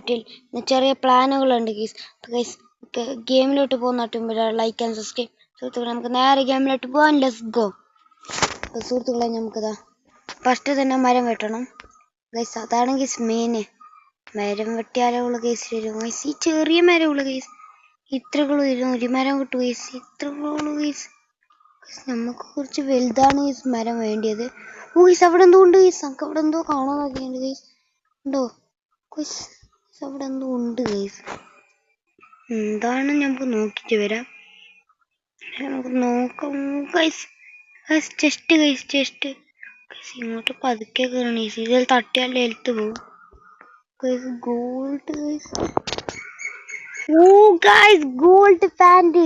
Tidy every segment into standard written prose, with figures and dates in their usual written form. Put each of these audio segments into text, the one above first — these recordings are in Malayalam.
മൈൻക്രാഫ്റ്റിൽ ചെറിയ പ്ലാനുകളുണ്ട് ഗൈസ്. ഗെയിമിലോട്ട് പോകുന്ന ലൈക്ക് ആൻഡ് സബ്സ്ക്രൈബ്. സുഹൃത്തുക്കളെ നമുക്ക് നേരെ ഗെയിമിലോട്ട് പോകാം. Let's go. സുഹൃത്തുക്കളെ നമുക്കിതാ ഫസ്റ്റ് തന്നെ മരം വെട്ടണം ഗൈസ്. അതാണ് ഗൈസ് മെയിന്. മരം വെട്ടിയാലേ ഉള്ളു ഗൈസ് വരും ഗൈസ്. ഈ ചെറിയ മരം ഉള്ളു ഗൈസ്. ഇത്രകളും വരും. ഒരു മരം കിട്ടും ഗൈസ്. ഇത്രകളും ഗൈസ്. നമുക്ക് കുറച്ച് വലുതാണ് ഗൈസ് മരം വേണ്ടിയത്. ഓ ഗൈസ് അവിടെ എന്തോ ഉണ്ട് ഗൈസ്. നമുക്ക് അവിടെ എന്തോ കാണാൻ നോക്കിയുണ്ട് ഗൈസ്. ഉണ്ടോ ഗൈസ്? അവിടെ എന്തോ ഉണ്ട് ഗൈസ്. എന്താണ് നമുക്ക് നോക്കിട്ട് വരാം. നമുക്ക് നോക്കാം guys. Guys chest guys, chest guys. ഇങ്ങോട്ട് പതുക്കെ കയറണം ഗൈസ്. ഇതിൽ തട്ടിയാൽ ഹെൽത്ത് പോകും ഗൈസ്. Gold guys. ഓ ഗൈസ് ഗോൾഡ് പാന്റ്.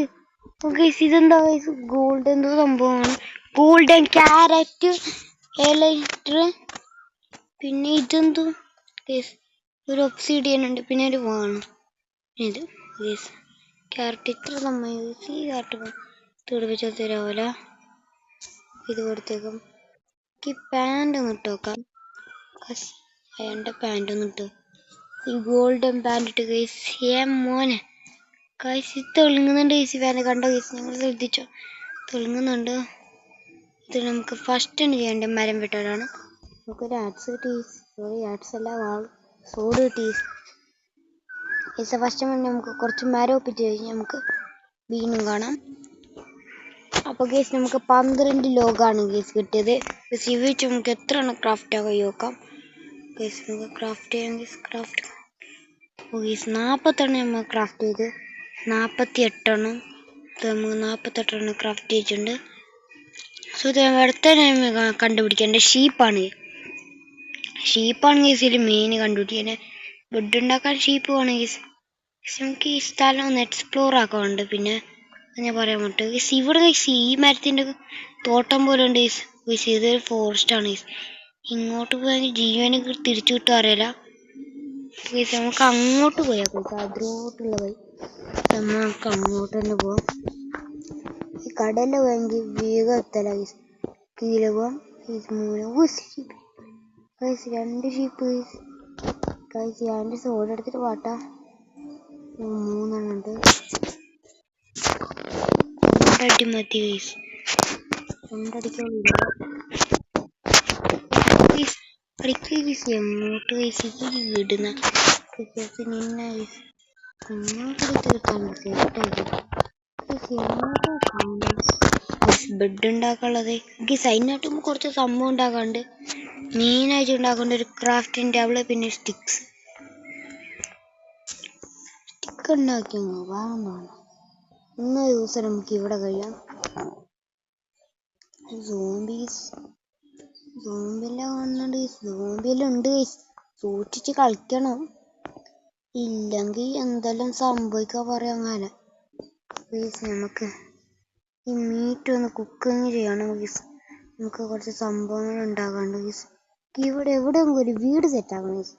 ഗൈസ് ഇതെന്താ ഗൈസ്? ഗോൾഡ് എന്തോ സംഭവമാണ്. Golden carrot elytra. പിന്നെ ഇതെന്തോ ഗൈസ്? ഒരു ഒബ്സിഡിയൻ ഉണ്ട്. പിന്നെ ഒരു വാണ്. ഇത് ഗൈസ് ക്യാരറ്റ് ഇത്ര സമയം ഗൈസ്. ഈ ക്യാരറ്റ് തുടിപ്പിച്ചാൽ തരാവല. ഇത് കൊടുത്തേക്കാം. ഈ പാന്റ് ഒന്ന് ഇട്ട് നോക്കാം. അയാളുടെ പാന്റ് ഒന്ന് ഇട്ട്. ഈ ഗോൾഡൻ പാന്റ് ഇട്ട് ഗൈസ്. മോനെ ഗൈസ് ഇത് തെളുങ്ങുന്നുണ്ട് ഗൈസ്. പാന്റ് കണ്ടോ ഗൈസ്? നിങ്ങൾ ശ്രദ്ധിച്ചോ? തെളുങ്ങുന്നുണ്ട്. ഇത് നമുക്ക് ഫസ്റ്റ് ചെയ്യേണ്ട മരം വെട്ടാനാണ്. നമുക്കൊരു ആഡ്സ് കിട്ടി. ആഡ്സ് അല്ല, സോഡ് കിട്ടി ഗൈസ്. ഫസ്റ്റ് നമുക്ക് കുറച്ച് മരം ഒപ്പിച്ച് കഴിഞ്ഞാൽ നമുക്ക് വീണ്ടും കാണാം. അപ്പോൾ ഗൈസ് നമുക്ക് 12 ലോഗാണ് ഗൈസ് കിട്ടിയത്. ഗൈസ് ഇവ വെച്ച് നമുക്ക് എത്ര എണ്ണം ക്രാഫ്റ്റ് ആകാൻ നോക്കാം ഗൈസ്. നമുക്ക് ക്രാഫ്റ്റ് ചെയ്യാം ഗൈസ്. ക്രാഫ്റ്റ് ഗൈസ് 40 നമ്മൾ ക്രാഫ്റ്റ് ചെയ്ത് 48 എണ്ണം. നമുക്ക് 48 എണ്ണം ക്രാഫ്റ്റ് ചെയ്തിട്ടുണ്ട്. സോ ഇത് അടുത്ത കണ്ടുപിടിക്കേണ്ടത് ഷീപ്പാണ്. ഷീപ്പാണ് ഗൈസ് ഇതിൽ മെയിൻ കണ്ടുപിടിക്കുന്നത്. ബെഡ് ഉണ്ടാക്കാൻ ഷീപ്പ് വേണം ഗൈസ്. നമുക്ക് ഈ സ്ഥലം ഒന്ന് എക്സ്പ്ലോർ ആക്കാറുണ്ട്. പിന്നെ ഞാൻ പറയാൻ പറ്റും ഗൈസ് ഇവിടെ ഗൈസ് ഈ മരത്തിൻ്റെ തോട്ടം പോലെ ഉണ്ട് ഗൈസ്. ഗൈസ് ഇതൊരു ഫോറസ്റ്റ് ആണ് ഗൈസ്. ഇങ്ങോട്ട് പോയാൽ ജീവന് തിരിച്ചു കിട്ടും അറിയില്ല ഗൈസ്. നമുക്ക് അങ്ങോട്ട് പോയാൽ ഗൈസ് അതിലോട്ടുള്ള വഴി. നമുക്ക് അങ്ങോട്ട് തന്നെ പോവാം. ഈ കടലിൽ പോയെങ്കിൽ വേഗം എത്തല ഗൈസ്. കീഴെ പോവാം guys. 3 sheep guys. 2 sheep guys. Guys 2 സോഡ് എടുത്തിട്ട് പാട്ടാ. 3 എണ്ണം ഉണ്ട്. രണ്ടടി മതി ഗൈസ്. രണ്ടടിക്കുള്ള എങ്ങോട്ട് ഗൈസ് വിടുന്ന നിന്ന ഗൈസ്. ബെഡ് ഉണ്ടാക്കാനുള്ളത് ഗൈസ്. അതിനായിട്ടും കുറച്ച് സംഭവം ഉണ്ടാക്കാണ്ട്. മെയിനായിട്ട് ഉണ്ടാക്കേണ്ട ഒരു ക്രാഫ്റ്റിംഗ് ടേബിള്, പിന്നെ സ്റ്റിക്ക് ഉണ്ടാക്കി വേണമെന്നാണ്. ഇന്ന് ദിവസം നമുക്ക് ഇവിടെ കഴിയാം. സോംബിയെല്ലാം കാണുന്നുണ്ട്. സോംബിയെല്ലാം ഉണ്ട് ഗൈസ്. സൂക്ഷിച്ച് കളിക്കണം. ഇല്ലെങ്കിൽ എന്തെല്ലാം സംഭവിക്കാൻ പറയാൻ അങ്ങനെ ഗൈസ്. നമുക്ക് ഈ മീറ്റ് ഒന്ന് കുക്കിങ് ചെയ്യണം ഗൈസ്. നമുക്ക് കുറച്ച് സംഭവങ്ങൾ ഉണ്ടാകാണ്ട് ഗൈസ്. ഇവിടെ എവിടെ ഒരു വീട് സെറ്റാക്കണം ഗൈസ്.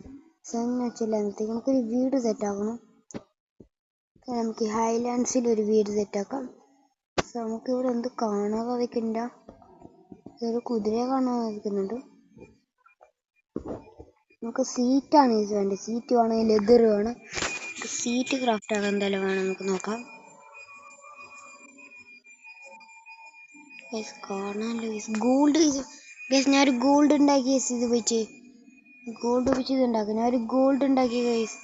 വെച്ചില്ലാന്നത്തേക്ക് നമുക്കൊരു വീട് സെറ്റാക്കണം. നമുക്ക് ഹൈലാൻഡ്സിൽ ഒരു വീട് സെറ്റാക്കാം. നമുക്ക് ഇവിടെ എന്ത് കാണാൻ സാധിക്കണ്ട. ഒരു കുതിരയെ കാണാൻ സാധിക്കുന്നുണ്ട്. നമുക്ക് സീറ്റാണ് ഇത് വേണ്ടത്. സീറ്റ് വേണമെങ്കിൽ ലെതർ വേണം. സീറ്റ് ക്രാഫ്റ്റ് ആകാൻ എന്തായാലും വേണം. നമുക്ക് നോക്കാം കാണാമല്ലോ ഗൈസ്. ഗോൾഡ് ഗൈസ് ഞാനൊരു ഗോൾഡ് ഉണ്ടാക്കി ഗൈസ്. ഇത് വെച്ച് ഗോൾഡ് വെച്ച് ഇത് ഉണ്ടാക്കും. ഞാനൊരു ഗോൾഡ് ഉണ്ടാക്കി ഗൈസ്.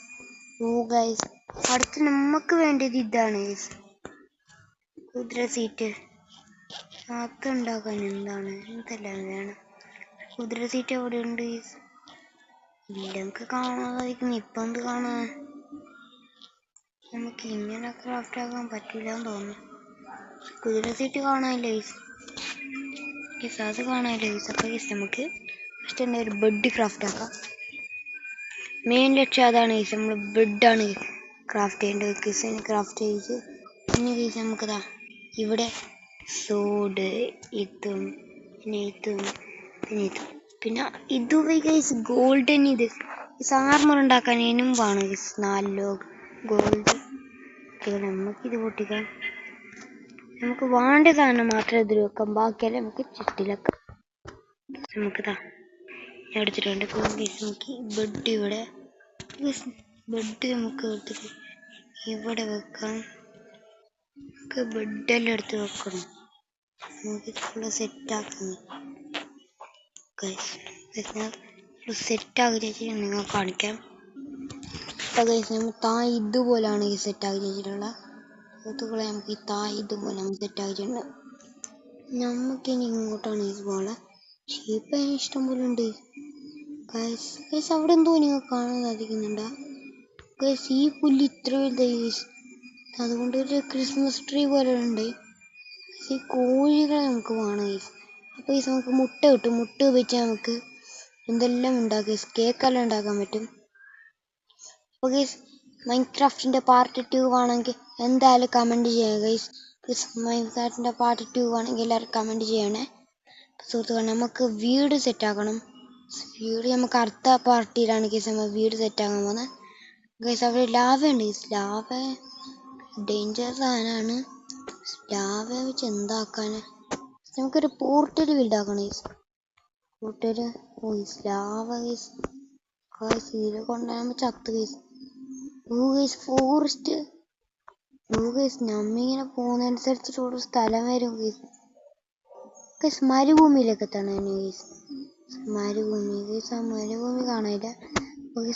ഓ ഗൈസ് അടുത്ത് നമുക്ക് വേണ്ടത് ഇതാണ് ഗൈസ്. കുതിര സീറ്റ് അതുണ്ടാക്കാൻ എന്താണ് എന്തെല്ലാം വേണം. കുതിര സീറ്റ് എവിടെ ഉണ്ട് ഗൈസ്? ഇല്ല നമുക്ക് കാണാതായിരിക്കും. ഇപ്പം എന്ത് കാണാൻ? നമുക്ക് ഇങ്ങനെ ക്രാഫ്റ്റ് ആക്കാൻ പറ്റില്ല എന്ന് തോന്നുന്നു. കുതിര സീറ്റ് കാണാനില്ല ഗൈസ്. ഗൈസ് അത് കാണാനില്ല ഗൈസ്. അപ്പോൾ ഗൈസ് നമുക്ക് ഫസ്റ്റ് തന്നെ ഒരു ബെഡ് ക്രാഫ്റ്റ് ആക്കാം. മെയിൻ ലക്ഷ്യം അതാണ് ഗൈസ്. നമ്മൾ ബെഡാണ് ക്രാഫ്റ്റ് ചെയ്യേണ്ടത് ഗൈസ്. ക്രാഫ്റ്റ് ചെയ്ത് പിന്നെ ഗൈസ് നമുക്കതാ ഇവിടെ സോഡ് ഇതും പിന്നെ ഇതും പിന്നെ ഇതും പിന്നെ ഇതുപോയി ഗൈസ്. ഗോൾഡൻ ഇത് ആർമർ ഉണ്ടാക്കാൻ ഇനും വേണം ഗൈസ് 4 ലോഗ് ഗോൾഡ്. നമുക്കിത് പൊട്ടിക്കാം. നമുക്ക് വേണ്ട സാധനം മാത്രമേ ഇതിൽ വെക്കാം. ബാക്കിയെല്ലാം നമുക്ക് ചെട്ടിലൊക്കെ നമുക്കിതാ എടുത്തിട്ടുണ്ട്. ഗൈസ് നമുക്ക് ബെഡ് ഇവിടെ ബെഡ് നമുക്ക് എടുത്തിട്ട് ഇവിടെ വെക്കാം. നമുക്ക് ബെഡെല്ലാം എടുത്ത് വെക്കണം. നമുക്ക് ഫുള്ള് സെറ്റാക്കാം. സെറ്റാക്കി വെച്ചിട്ട് നിങ്ങൾ കാണിക്കാം. ഇതുപോലെയാണ് ഈ സെറ്റാക്കി വെച്ചിട്ടുള്ള സുഹൃത്തുക്കളെ. നമുക്ക് ഈ ഇതുപോലെ നമുക്ക് സെറ്റാക്കിയിട്ടുണ്ട്. നമുക്കിനി ഇങ്ങോട്ടാണ് ഈ പോലെ ഷീപ്പ് ഇഷ്ടം പോലെ ഉണ്ട്. അവിടെ എന്തോ നിങ്ങൾ കാണാൻ സാധിക്കുന്നുണ്ടോ? ഈ പുല്ല് ഇത്ര വലുതായി. അതുകൊണ്ട് ഒരു ക്രിസ്മസ് ട്രീ പോലെ ഉണ്ട്. ഈ കോഴികളെ നമുക്ക് വേണം. അപ്പോൾ നമുക്ക് മുട്ട കിട്ടും. മുട്ട ഉപയോഗിച്ച് നമുക്ക് എന്തെല്ലാം ഉണ്ടാക്കി കേക്കെല്ലാം ഉണ്ടാക്കാൻ പറ്റും. അപ്പോൾ മൈൻക്രാഫ്റ്റിൻ്റെ പാർട്ട് 2 ആണെങ്കിൽ എന്തായാലും കമൻറ്റ് ചെയ്യണം ഗൈസ്. മൈൻക്രാഫ്റ്റിൻ്റെ പാർട്ട് 2 ആണെങ്കിൽ എല്ലാവരും കമൻറ്റ് ചെയ്യണേ. സുഹൃത്തുക്കളെ, നമുക്ക് വീട് സെറ്റാക്കണം. വീട് നമുക്ക് അടുത്ത പാർട്ടിയിലാണ് ഗൈസ് നമ്മൾ വീട് സെറ്റാക്കാൻ പോകുന്നത്. ഗൈസ് അവിടെ ലാവ ഉണ്ട്. ലാവ ഡേഞ്ചർ സാധനമാണ്. ലാവ വെച്ച് എന്താക്കാൻ നമുക്കൊരു പോർട്ടൽ ബിൽഡാക്കണം ഗൈസ്. Portal lava guys. ഇതിൽ കൊണ്ടുവരുമ്പോൾ ചത്ത് ഗൈസ്. ഫോറസ്റ്റ് നമ്മിങ്ങനെ പോകുന്നതനുസരിച്ചിട്ട് ഒരു സ്ഥലം വരും ഗൈസ്. മരുഭൂമിയിലേക്ക് എത്തണം ഗൈസ്. മരുഭൂമി കാണാനില്ല.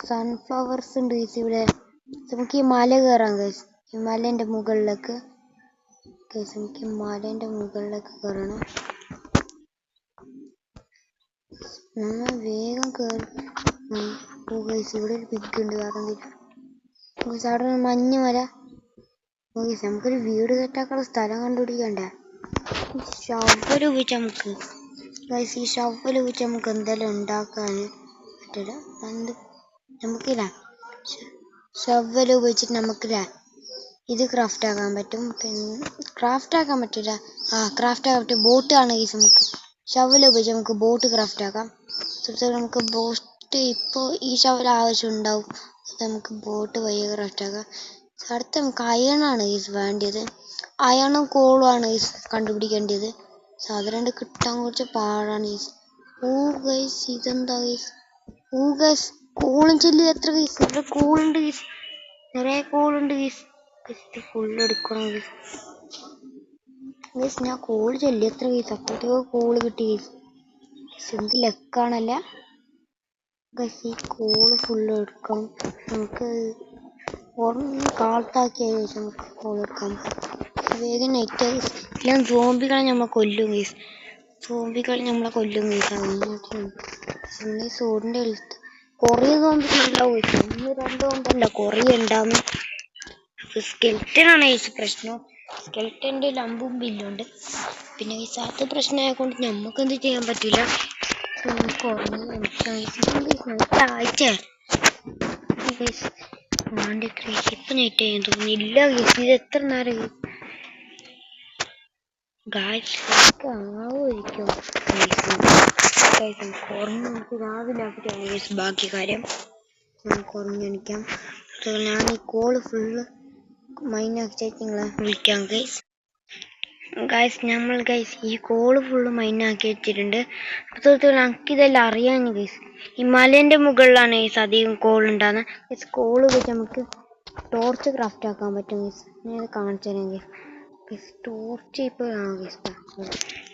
സൺഫ്ലവേഴ്സ് ഉണ്ട് ഗൈസ് ഇവിടെ. നമുക്ക് ഈ മല കയറാം ഗൈസ്. ഈ മലേൻ്റെ മുകളിലേക്ക് ഗൈസ്. നമുക്ക് മലേൻ്റെ മുകളിലേക്ക് കയറണം. നമ്മൾ വേഗം കയറി ഗൈസ്. ഇവിടെ ഒരു പിഗ് ഉണ്ട്. ഗൈസ് അവിടെ മഞ്ഞ മല. ഗൈസ് നമുക്കൊരു വീട് സെറ്റാക്കാനുള്ള സ്ഥലം കണ്ടുപിടിക്കണ്ടേ? ഷവൽ ഉപയോഗിച്ച് നമുക്ക് ഗൈസ് ഈ ഷവൽ ഉപയോഗിച്ച് നമുക്ക് എന്തെല്ലാം ഉണ്ടാക്കാൻ പറ്റില്ല. നമുക്കില്ല ഷവൽ ഉപയോഗിച്ചിട്ട് നമുക്കില്ല ഇത് ക്രാഫ്റ്റ് ആക്കാൻ പറ്റും. പിന്നെ ക്രാഫ്റ്റ് ആക്കാൻ പറ്റില്ല. ക്രാഫ്റ്റ് ആക്കാൻ പറ്റും. ബോട്ട് ആണ് ഗൈസ്. നമുക്ക് ഷവൽ ഉപയോഗിച്ച് നമുക്ക് ബോട്ട് ക്രാഫ്റ്റ് ആക്കാം. നമുക്ക് ബോട്ട് ഇപ്പോൾ ഈ ഷവൽ ആവശ്യം ഉണ്ടാവും. നമുക്ക് ബോട്ട് വയ്യ ക്രാഫ്റ്റ് ആക്കാം. അടുത്ത നമുക്ക് അയണാണ് ഗൈസ് വേണ്ടത്. അയണും കോളും ആണ് ഗൈസ് കണ്ടുപിടിക്കേണ്ടത്. അത് രണ്ട് കിട്ടാൻ കുറച്ച് പാടാണ് ഗൈസ്. ഗൈസ് ഇതെന്താ ഗൈസ്? ഗൈസ് കോളും ചെല്ലി എത്ര ഗൈസ്? ഇവിടെ കോളുണ്ട് ഗൈസ്. നിറയെ കോളുണ്ട് ഗൈസ്. ഫുള്ള് എടുക്കണം ഗൈസ്. ഞാൻ കോള് ചെല്ലി എത്ര ഗൈസ്? അപ്പോഴത്തേക്ക് കോള് കിട്ടി ഗൈസ്. എന്ത് ലക്കാണല്ല ഗൈസ്. ഈ കോള് ഫുള്ള് എടുക്കണം. നമുക്ക് കാൾട്ടാക്കിയ ശേഷം നമുക്ക് കോൾ എടുക്കാം. വേഗം നൈറ്റ് എല്ലാം സോംബികളെ നമ്മളെ കൊല്ലും ഗൈസ്. നമ്മളെ കൊല്ലും ഗൈസ്. ഈ സോഡിൻ്റെ ഹെൽത്ത് കുറേ സോംബികളുണ്ടാവും ഗൈസ്. 1-2 കൊണ്ടല്ല കുറേ ഉണ്ടാവും. സ്കെൽറ്റനാണ് ഗൈസ് പ്രശ്നം. സ്കെൽറ്റൻ്റെ ലമ്പും ബില്ലുണ്ട്. പിന്നെ ഗൈസ് അത് പ്രശ്നമായതുകൊണ്ട് നമുക്കെന്ത് ചെയ്യാൻ പറ്റില്ല. ആഴ്ച ഗൈസ് ഇപ്പൊ നൈറ്റ് ചെയ്യാൻ തോന്നുന്നില്ല ഗൈസ്. ഇത് എത്ര നേരം ആവുമായിരിക്കും നമുക്ക് രാവിലെ ആക്കിയിട്ടാണ് ഗൈസ് ബാക്കി കാര്യം. നമുക്ക് ഉറങ്ങിക്കാം. ഞാൻ ഈ കോള് ഫുള്ള് മൈനാക്കി നിങ്ങളെ വിളിക്കാം ഗൈസ്. നമ്മൾ ഗൈസ് ഈ കോള് ഫുള്ള് മൈനാക്കി വെച്ചിട്ടുണ്ട്. അപ്പോൾ നമുക്കിതെല്ലാം അറിയാൻ ഗൈസ്. ഈ മലേൻ്റെ മുകളിലാണ് ഗൈസ് അധികം കോൾ ഉണ്ടാകുന്നത് ഗൈസ്. കോള് വെച്ച് നമുക്ക് ടോർച്ച് ക്രാഫ്റ്റ് ആക്കാൻ പറ്റും ഗൈസ്. ഞാൻ കാണിച്ചു തരാം ഗൈസ്. ടോർച്ച് ഇപ്പോൾ ഗൈസ്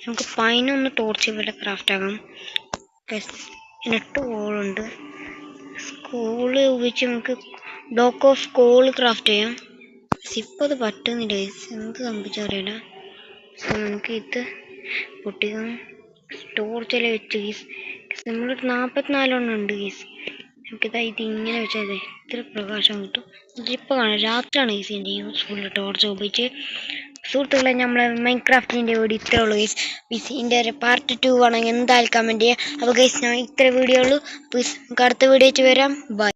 നമുക്ക് 11 ടോർച്ച് ഇവിടെ ക്രാഫ്റ്റ് ആക്കാം ഗൈസ്. 8 കോളുണ്ട്. കോള് ഉപയോഗിച്ച് നമുക്ക് ബ്ലോക്ക് ഓഫ് കോള് ക്രാഫ്റ്റ് ചെയ്യാം. ഇപ്പോൾ അത് പറ്റുന്നില്ല ഗൈസ്. എന്ത് സംഭവിച്ചറിയില്ല. നമുക്ക് ഇത് പൊട്ടിക്കാം. ടോർച്ചെല്ലാം വെച്ച് ഗൈസ്. നമ്മളൊരു 44 ഉണ്ട് ഗൈസ്. നമുക്കിതാ ഇത് ഇങ്ങനെ വെച്ചാൽ ഇത്ര പ്രകാശം കിട്ടും. ഇതിപ്പോൾ കാണാം രാത്രിയാണ് ഗൈസ് എൻ്റെ യൂസ്ഫുൾ ടോർച്ച് ഉപയോഗിച്ച്. സുഹൃത്തുക്കളെ, നമ്മളെ മൈൻക്രാഫ്റ്റിൻ്റെ വീഡിയോ ഇത്രേ ഉള്ളൂ ഗൈസ്. ഇതിൻ്റെ ഒരു പാർട്ട് 2 ആണെങ്കിൽ എന്തായാലും കമൻറ്റ് ചെയ്യുക. അപ്പോൾ ഗൈസ് ഞാൻ ഇത്ര വീഡിയോ ഉള്ളൂ. പ്ലീസ് നമുക്ക് അടുത്ത വീഡിയോ വെച്ച് വരാം. ബൈ.